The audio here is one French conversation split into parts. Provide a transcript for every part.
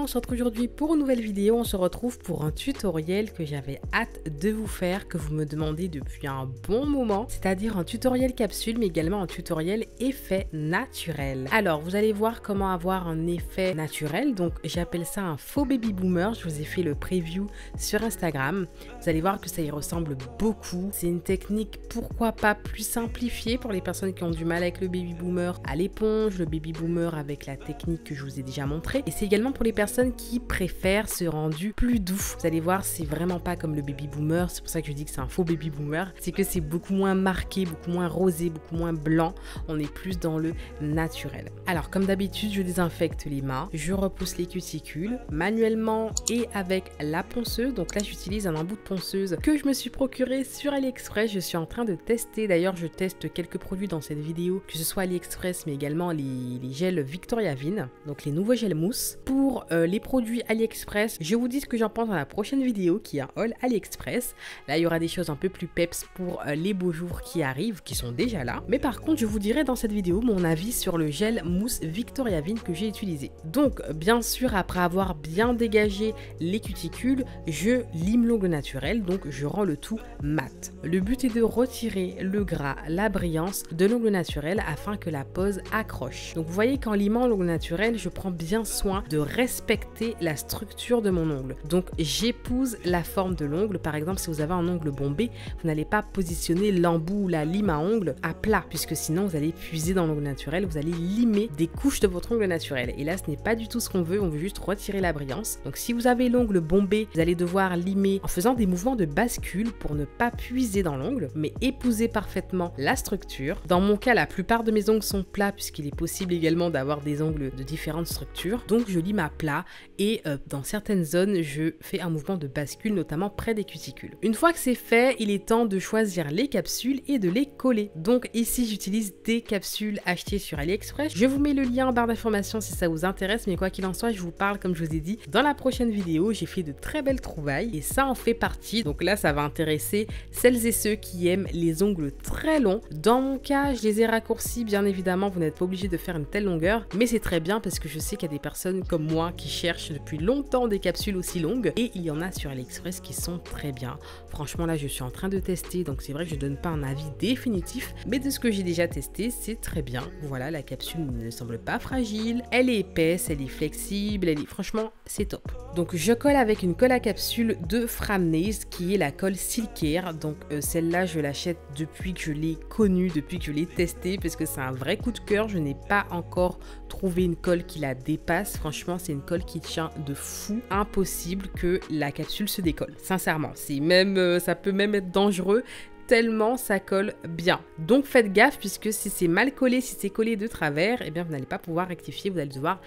on se retrouve aujourd'hui pour une nouvelle vidéo. On se retrouve pour un tutoriel que j'avais hâte de vous faire, que vous me demandez depuis un bon moment. C'est-à-dire un tutoriel capsule, mais également un tutoriel effet naturel. Alors, vous allez voir comment avoir un effet naturel. Donc, j'appelle ça un faux baby boomer. Je vous ai fait le preview sur Instagram. Vous allez voir que ça y ressemble beaucoup. C'est une technique, pourquoi pas, plus simplifiée pour les personnes qui ont du mal avec le baby boomer à l'éponge, le baby boomer avec la technique que je vous ai déjà montré. Et c'est également pour les personnes qui préfèrent ce rendu plus doux. Vous allez voir, c'est vraiment pas comme le baby boomer. C'est pour ça que je dis que c'est un faux baby boomer. C'est que c'est beaucoup moins marqué, beaucoup moins rosé, beaucoup moins blanc. On est plus dans le naturel. Alors, comme d'habitude, je désinfecte les mains. Je repousse les cuticules manuellement et avec la ponceuse. Donc là, j'utilise un embout de ponceuse que je me suis procuré sur AliExpress. Je suis en train de tester. D'ailleurs, je teste quelques produits dans cette vidéo, que ce soit AliExpress, mais également les gels Victoria Vin, donc les nouveaux gels mousse. Pour les produits AliExpress, je vous dis ce que j'en pense dans la prochaine vidéo qui est un haul AliExpress. Là, il y aura des choses un peu plus peps pour les beaux jours qui arrivent, qui sont déjà là. Mais par contre, je vous dirai dans cette vidéo mon avis sur le gel mousse Victoria Vin que j'ai utilisé. Donc, bien sûr, après avoir bien dégagé les cuticules, je lime l'ongle naturel, donc je rends le tout mat. Le but est de retirer le gras, la brillance de l'ongle naturel afin que la pose accroche. Donc vous voyez qu'en limant l'ongle naturel, je prends bien soin de respecter la structure de mon ongle. Donc j'épouse la forme de l'ongle. Par exemple, si vous avez un ongle bombé, vous n'allez pas positionner l'embout ou la lime à ongle à plat, puisque sinon vous allez puiser dans l'ongle naturel, vous allez limer des couches de votre ongle naturel. Et là, ce n'est pas du tout ce qu'on veut, on veut juste retirer la brillance. Donc si vous avez l'ongle bombé, vous allez devoir limer en faisant des mouvements de bascule pour ne pas puiser dans l'ongle, mais épouser parfaitement la structure. Dans mon cas, la plupart de mes ongles sont plats, puisqu'il est possible également d'avoir des ongles de différentes structures. Donc je lime à plat et dans certaines zones, je fais un mouvement de bascule, notamment près des cuticules. Une fois que c'est fait, il est temps de choisir les capsules et de les coller. Donc ici, j'utilise des capsules achetées sur AliExpress. Je vous mets le lien en barre d'informations si ça vous intéresse, mais quoi qu'il en soit, je vous parle, comme je vous ai dit, dans la prochaine vidéo. J'ai fait de très belles trouvailles et ça en fait partie. Donc là, ça va intéresser celles et ceux qui aiment les ongles très longs. Dans mon cas, je les ai raccourcis, bien évidemment, vous n'êtes pas obligé de faire une telle longueur, mais c'est très bien parce que je sais qu'il y a des personnes comme moi qui cherchent depuis longtemps des capsules aussi longues et il y en a sur AliExpress qui sont très bien. Franchement, là, je suis en train de tester, donc c'est vrai que je ne donne pas un avis définitif, mais de ce que j'ai déjà testé, c'est très bien. Voilà, la capsule ne semble pas fragile, elle est épaisse, elle est flexible, franchement, c'est top. Donc je colle avec une colle à capsule de Framnaze qui est la colle Silkair. Donc celle-là, je l'achète depuis que je l'ai connue, depuis que je l'ai testée, parce que c'est un vrai coup de cœur. Je n'ai pas encore trouvé une colle qui la dépasse. Franchement, c'est une colle qui tient de fou. Impossible que la capsule se décolle. Sincèrement, c'est même, ça peut même être dangereux, tellement ça colle bien. Donc faites gaffe, puisque si c'est mal collé, si c'est collé de travers, eh bien vous n'allez pas pouvoir rectifier, vous allez devoir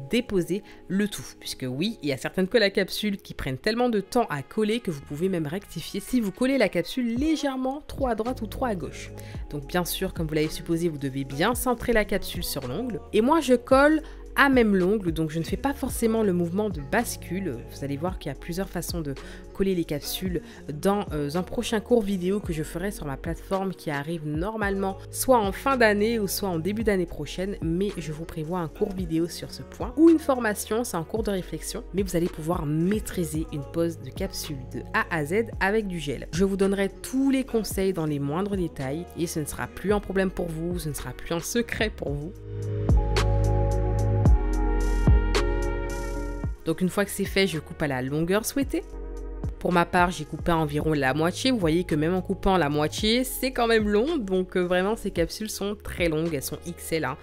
déposer le tout. Puisque oui, il y a certaines colles à capsule qui prennent tellement de temps à coller que vous pouvez même rectifier si vous collez la capsule légèrement trop à droite ou trop à gauche. Donc bien sûr, comme vous l'avez supposé, vous devez bien centrer la capsule sur l'ongle. Et moi je colle à même l'ongle, donc je ne fais pas forcément le mouvement de bascule. Vous allez voir qu'il y a plusieurs façons de coller les capsules dans un prochain cours vidéo que je ferai sur ma plateforme qui arrive normalement soit en fin d'année ou soit en début d'année prochaine, mais je vous prévois un cours vidéo sur ce point ou une formation, c'est un cours de réflexion, mais vous allez pouvoir maîtriser une pose de capsule de A à Z avec du gel. Je vous donnerai tous les conseils dans les moindres détails et ce ne sera plus un problème pour vous, ce ne sera plus un secret pour vous. Donc une fois que c'est fait, je coupe à la longueur souhaitée. Pour ma part, j'ai coupé à environ la moitié. Vous voyez que même en coupant la moitié, c'est quand même long. Donc vraiment, ces capsules sont très longues. Elles sont XL, hein,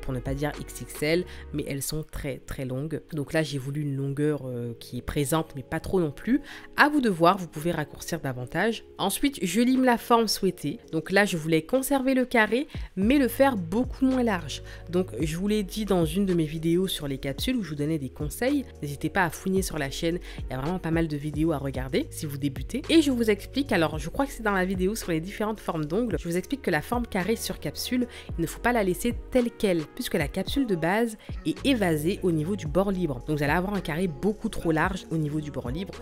pour ne pas dire XXL, mais elles sont très très longues. Donc là, j'ai voulu une longueur qui est présente, mais pas trop non plus. À vous de voir, vous pouvez raccourcir davantage. Ensuite, je lime la forme souhaitée. Donc là, je voulais conserver le carré, mais le faire beaucoup moins large. Donc je vous l'ai dit dans une de mes vidéos sur les capsules où je vous donnais des conseils. N'hésitez pas à fouiner sur la chaîne. Il y a vraiment pas mal de vidéos à regarder si vous débutez. Et je vous explique, alors je crois que c'est dans la vidéo sur les différentes formes d'ongles, je vous explique que la forme carrée sur capsule, il ne faut pas la laisser telle qu'elle, puisque la capsule de base est évasée au niveau du bord libre. Donc vous allez avoir un carré beaucoup trop large au niveau du bord libre.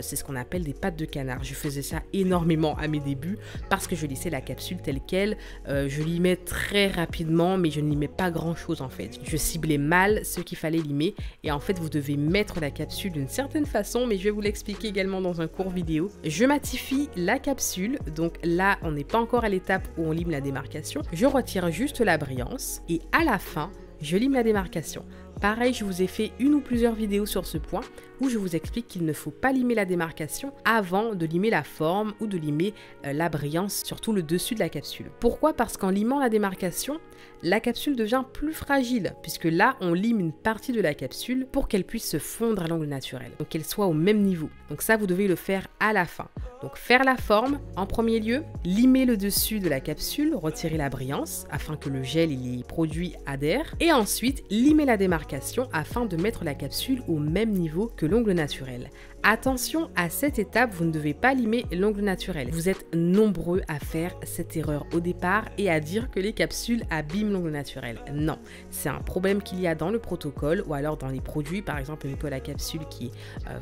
C'est ce qu'on appelle des pattes de canard. Je faisais ça énormément à mes débuts parce que je laissais la capsule telle qu'elle. Je limais très rapidement, mais je ne limais pas grand chose en fait. Je ciblais mal ce qu'il fallait limer et en fait vous devez mettre la capsule d'une certaine façon, mais je vais vous l'expliquer également dans un court vidéo. Je matifie la capsule, donc là on n'est pas encore à l'étape où on lime la démarcation. Je retire juste la brillance et à la fin je lime la démarcation. Pareil, je vous ai fait une ou plusieurs vidéos sur ce point où je vous explique qu'il ne faut pas limer la démarcation avant de limer la forme ou de limer la brillance, surtout le dessus de la capsule. Pourquoi? Parce qu'en limant la démarcation, la capsule devient plus fragile, puisque là, on lime une partie de la capsule pour qu'elle puisse se fondre à l'angle naturel, donc qu'elle soit au même niveau. Donc ça, vous devez le faire à la fin. Donc faire la forme en premier lieu, limer le dessus de la capsule, retirer la brillance afin que le gel et les produits adhèrent, et ensuite limer la démarcation afin de mettre la capsule au même niveau que l'ongle naturel. Attention, à cette étape, vous ne devez pas limer l'ongle naturel. Vous êtes nombreux à faire cette erreur au départ et à dire que les capsules abîment l'ongle naturel. Non, c'est un problème qu'il y a dans le protocole ou alors dans les produits, par exemple une la capsule qui est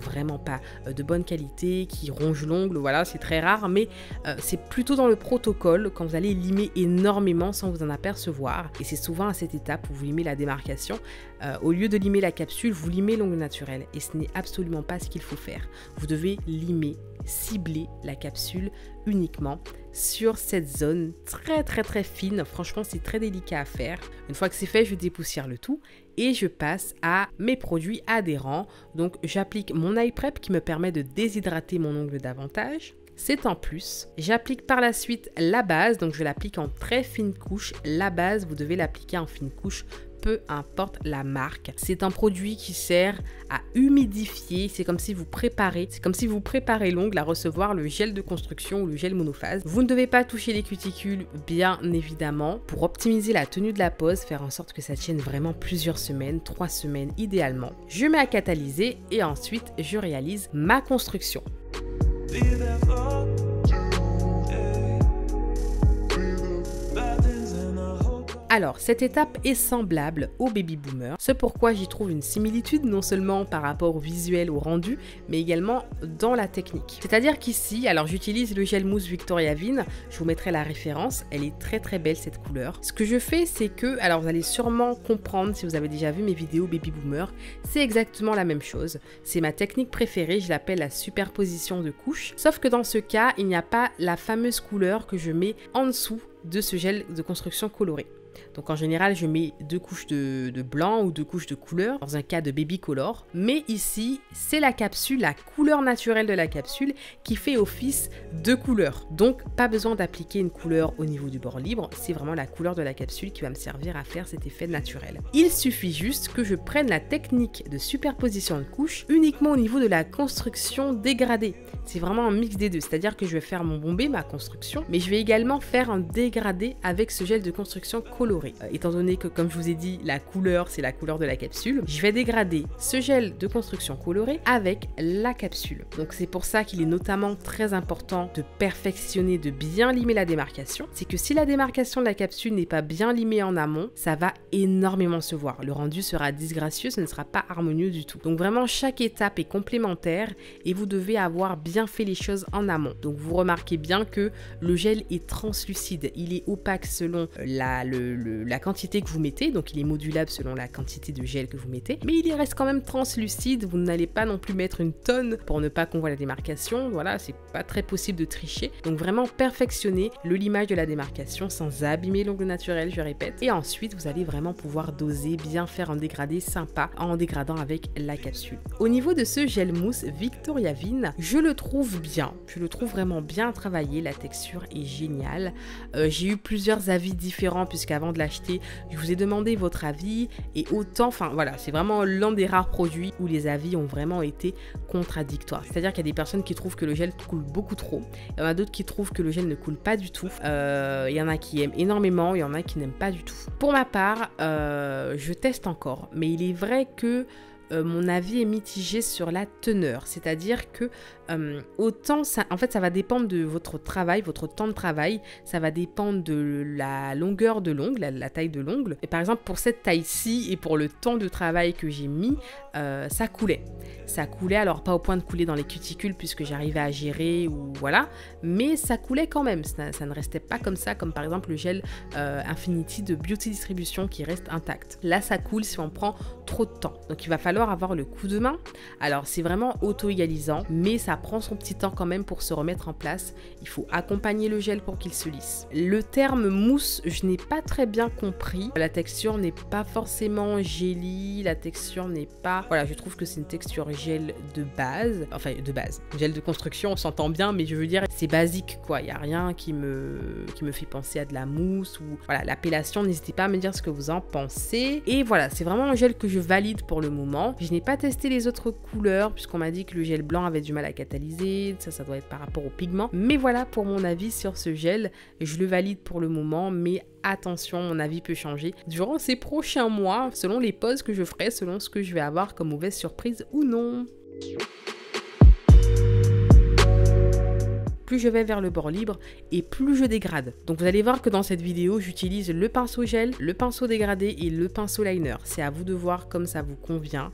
vraiment pas de bonne qualité, qui ronge l'ongle, voilà, c'est très rare, mais c'est plutôt dans le protocole quand vous allez limer énormément sans vous en apercevoir. Et c'est souvent à cette étape où vous limez la démarcation. Au lieu de limer la capsule, vous limez l'ongle naturel et ce n'est absolument pas ce qu'il faut faire. Vous devez limer, cibler la capsule uniquement sur cette zone très fine. Franchement, c'est très délicat à faire. Une fois que c'est fait, je dépoussière le tout et je passe à mes produits adhérents. Donc, j'applique mon eye prep qui me permet de déshydrater mon ongle davantage. C'est en plus. J'applique par la suite la base, donc je l'applique en très fine couche. La base, vous devez l'appliquer en fine couche, peu importe la marque. C'est un produit qui sert à humidifier, c'est comme si vous préparez l'ongle à recevoir le gel de construction ou le gel monophase. Vous ne devez pas toucher les cuticules, bien évidemment, pour optimiser la tenue de la pose, faire en sorte que ça tienne vraiment plusieurs semaines, 3 semaines idéalement. Je mets à catalyser et ensuite je réalise ma construction. Alors, cette étape est semblable au baby boomer, ce pourquoi j'y trouve une similitude non seulement par rapport au visuel, au rendu, mais également dans la technique. C'est-à-dire qu'ici, alors j'utilise le gel mousse Victoria Vin, je vous mettrai la référence, elle est très belle cette couleur. Ce que je fais, c'est que, alors vous allez sûrement comprendre si vous avez déjà vu mes vidéos baby boomer, c'est exactement la même chose. C'est ma technique préférée, je l'appelle la superposition de couches, sauf que dans ce cas, il n'y a pas la fameuse couleur que je mets en dessous de ce gel de construction coloré. Donc en général, je mets 2 couches de blanc ou 2 couches de couleur, dans un cas de baby color. Mais ici, c'est la capsule, la couleur naturelle de la capsule qui fait office de couleur. Donc pas besoin d'appliquer une couleur au niveau du bord libre, c'est vraiment la couleur de la capsule qui va me servir à faire cet effet naturel. Il suffit juste que je prenne la technique de superposition de couches uniquement au niveau de la construction dégradée. C'est vraiment un mix des deux, c'est-à-dire que je vais faire mon bombé, ma construction, mais je vais également faire un dégradé avec ce gel de construction coloré. Étant donné que, comme je vous ai dit, la couleur, c'est la couleur de la capsule, je vais dégrader ce gel de construction coloré avec la capsule. Donc c'est pour ça qu'il est notamment très important de perfectionner, de bien limer la démarcation. C'est que si la démarcation de la capsule n'est pas bien limée en amont, ça va énormément se voir. Le rendu sera disgracieux, ce ne sera pas harmonieux du tout. Donc vraiment, chaque étape est complémentaire et vous devez avoir bien fait les choses en amont. Donc vous remarquez bien que le gel est translucide, il est opaque selon la quantité que vous mettez, donc il est modulable selon la quantité de gel que vous mettez, mais il reste quand même translucide. Vous n'allez pas non plus mettre une tonne pour ne pas qu'on voit la démarcation, voilà, c'est pas très possible de tricher. Donc vraiment perfectionner le limage de la démarcation sans abîmer l'ongle naturel, je répète, et ensuite vous allez vraiment pouvoir doser, bien faire un dégradé sympa en dégradant avec la capsule. Au niveau de ce gel mousse Victoria Vin, je le trouve bien, je le trouve vraiment bien travaillé, la texture est géniale. J'ai eu plusieurs avis différents puisqu'avant de l'acheter, je vous ai demandé votre avis et autant, enfin voilà, c'est vraiment l'un des rares produits où les avis ont vraiment été contradictoires. C'est-à-dire qu'il y a des personnes qui trouvent que le gel coule beaucoup trop, il y en a d'autres qui trouvent que le gel ne coule pas du tout, il y en a qui aiment énormément, il y en a qui n'aiment pas du tout. Pour ma part, je teste encore, mais il est vrai que mon avis est mitigé sur la teneur. C'est-à-dire que autant ça, en fait, ça va dépendre de votre travail, votre temps de travail. Ça va dépendre de la longueur de l'ongle, la taille de l'ongle. Et par exemple, pour cette taille-ci et pour le temps de travail que j'ai mis, ça coulait. Ça coulait, alors pas au point de couler dans les cuticules puisque j'arrivais à gérer ou voilà, mais ça coulait quand même. Ça ne restait pas comme ça, comme par exemple le gel Infinity de Beauty Distribution qui reste intact. Là, ça coule si on prend trop de temps. Donc il va falloir avoir le coup de main. Alors c'est vraiment auto-égalisant, mais ça prend son petit temps quand même pour se remettre en place. Il faut accompagner le gel pour qu'il se lisse. Le terme mousse, je n'ai pas très bien compris. La texture n'est pas forcément jelly, la texture n'est pas... Voilà, je trouve que c'est une texture gel de base. Enfin, de base. Gel de construction, on s'entend bien, mais je veux dire, c'est basique, quoi. Il n'y a rien qui me fait penser à de la mousse ou... Voilà, l'appellation, n'hésitez pas à me dire ce que vous en pensez. Et voilà, c'est vraiment un gel que je valide pour le moment. Je n'ai pas testé les autres couleurs, puisqu'on m'a dit que le gel blanc avait du mal à catalyser. Ça doit être par rapport au pigment. Mais voilà pour mon avis sur ce gel. Je le valide pour le moment, mais attention, mon avis peut changer durant ces prochains mois, selon les pauses que je ferai, selon ce que je vais avoir comme mauvaise surprise ou non. Plus je vais vers le bord libre et plus je dégrade. Donc vous allez voir que dans cette vidéo, j'utilise le pinceau gel, le pinceau dégradé et le pinceau liner. C'est à vous de voir comme ça vous convient.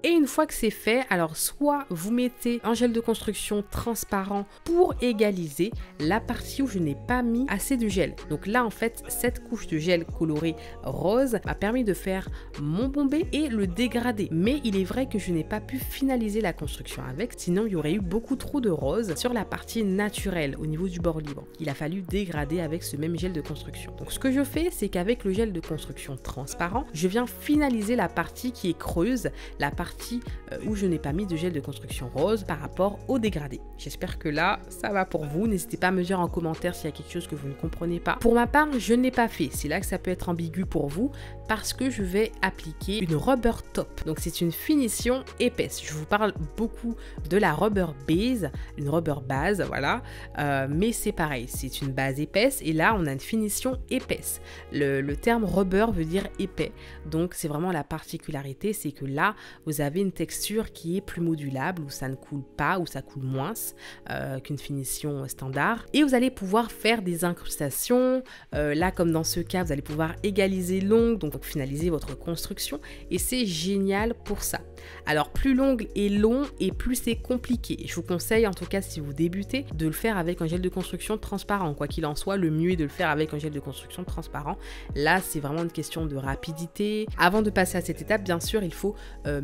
Et une fois que c'est fait, alors soit vous mettez un gel de construction transparent pour égaliser la partie où je n'ai pas mis assez de gel. Donc là en fait, cette couche de gel coloré rose m'a permis de faire mon bombé et le dégradé. Mais il est vrai que je n'ai pas pu finaliser la construction avec, sinon il y aurait eu beaucoup trop de rose sur la partie naturelle au niveau du bord libre. Il a fallu dégrader avec ce même gel de construction. Donc ce que je fais, c'est qu'avec le gel de construction transparent, je viens finaliser la partie qui est creuse, la partie où je n'ai pas mis de gel de construction rose par rapport au dégradé. J'espère que là, ça va pour vous. N'hésitez pas à me dire en commentaire s'il y a quelque chose que vous ne comprenez pas. Pour ma part, je n'ai pas fait. C'est là que ça peut être ambigu pour vous parce que je vais appliquer une rubber top. Donc c'est une finition épaisse. Je vous parle beaucoup de la rubber base, une rubber base, voilà. Mais c'est pareil, c'est une base épaisse et là, on a une finition épaisse. Le terme rubber veut dire épais. Donc c'est vraiment la particularité, c'est que là, vous avez une texture qui est plus modulable, où ça ne coule pas, où ça coule moins qu'une finition standard. Et vous allez pouvoir faire des incrustations. Là, comme dans ce cas, vous allez pouvoir égaliser l'ongle, donc finaliser votre construction. Et c'est génial pour ça. Alors, plus l'ongle est long et plus c'est compliqué. Je vous conseille, en tout cas, si vous débutez, de le faire avec un gel de construction transparent. Quoi qu'il en soit, le mieux est de le faire avec un gel de construction transparent. Là, c'est vraiment une question de rapidité. Avant de passer à cette étape, bien sûr, il faut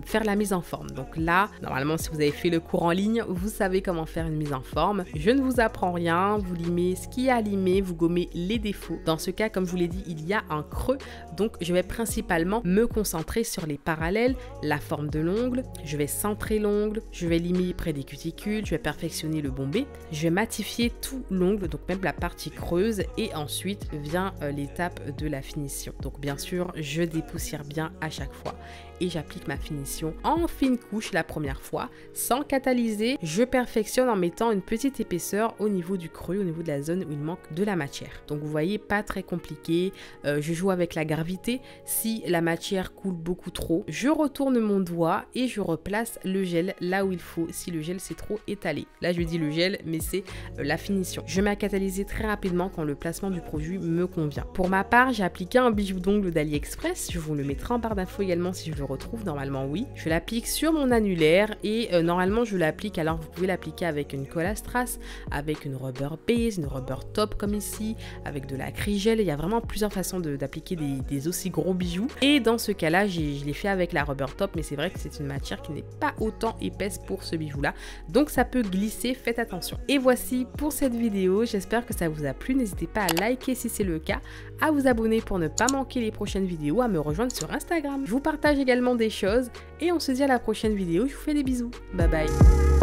faire la mise en forme. Donc là, normalement, si vous avez fait le cours en ligne, vous savez comment faire une mise en forme. Je ne vous apprends rien, vous limez ce qui est à limer, vous gommez les défauts. Dans ce cas, comme je vous l'ai dit, il y a un creux, donc je vais principalement me concentrer sur les parallèles, la forme de l'ongle, je vais centrer l'ongle, je vais limer près des cuticules, je vais perfectionner le bombé, je vais matifier tout l'ongle, donc même la partie creuse, et ensuite vient l'étape de la finition. Donc bien sûr, je dépoussière bien à chaque fois et j'applique ma finition en fine couche la première fois, sans catalyser. Je perfectionne en mettant une petite épaisseur au niveau du creux, au niveau de la zone où il manque de la matière. Donc vous voyez, pas très compliqué. Je joue avec la gravité. Si la matière coule beaucoup trop, je retourne mon doigt et je replace le gel là où il faut, si le gel s'est trop étalé. Là je dis le gel, mais c'est la finition. Je mets à catalyser très rapidement quand le placement du produit me convient. Pour ma part, j'ai appliqué un bijou d'ongle d'AliExpress. Je vous le mettrai en barre d'infos également si je le retrouve, normalement oui. Je Je l'applique sur mon annulaire et normalement je l'applique, alors vous pouvez l'appliquer avec une colle à strass, avec une rubber base, une rubber top comme ici, avec de l'acrygel. Il y a vraiment plusieurs façons d'appliquer des aussi gros bijoux. Et dans ce cas-là, je l'ai fait avec la rubber top, mais c'est vrai que c'est une matière qui n'est pas autant épaisse pour ce bijou-là. Donc ça peut glisser, faites attention. Et voici pour cette vidéo, j'espère que ça vous a plu. N'hésitez pas à liker si c'est le cas, à vous abonner pour ne pas manquer les prochaines vidéos, à me rejoindre sur Instagram. Je vous partage également des choses et on se dit à la prochaine vidéo. Je vous fais des bisous. Bye bye.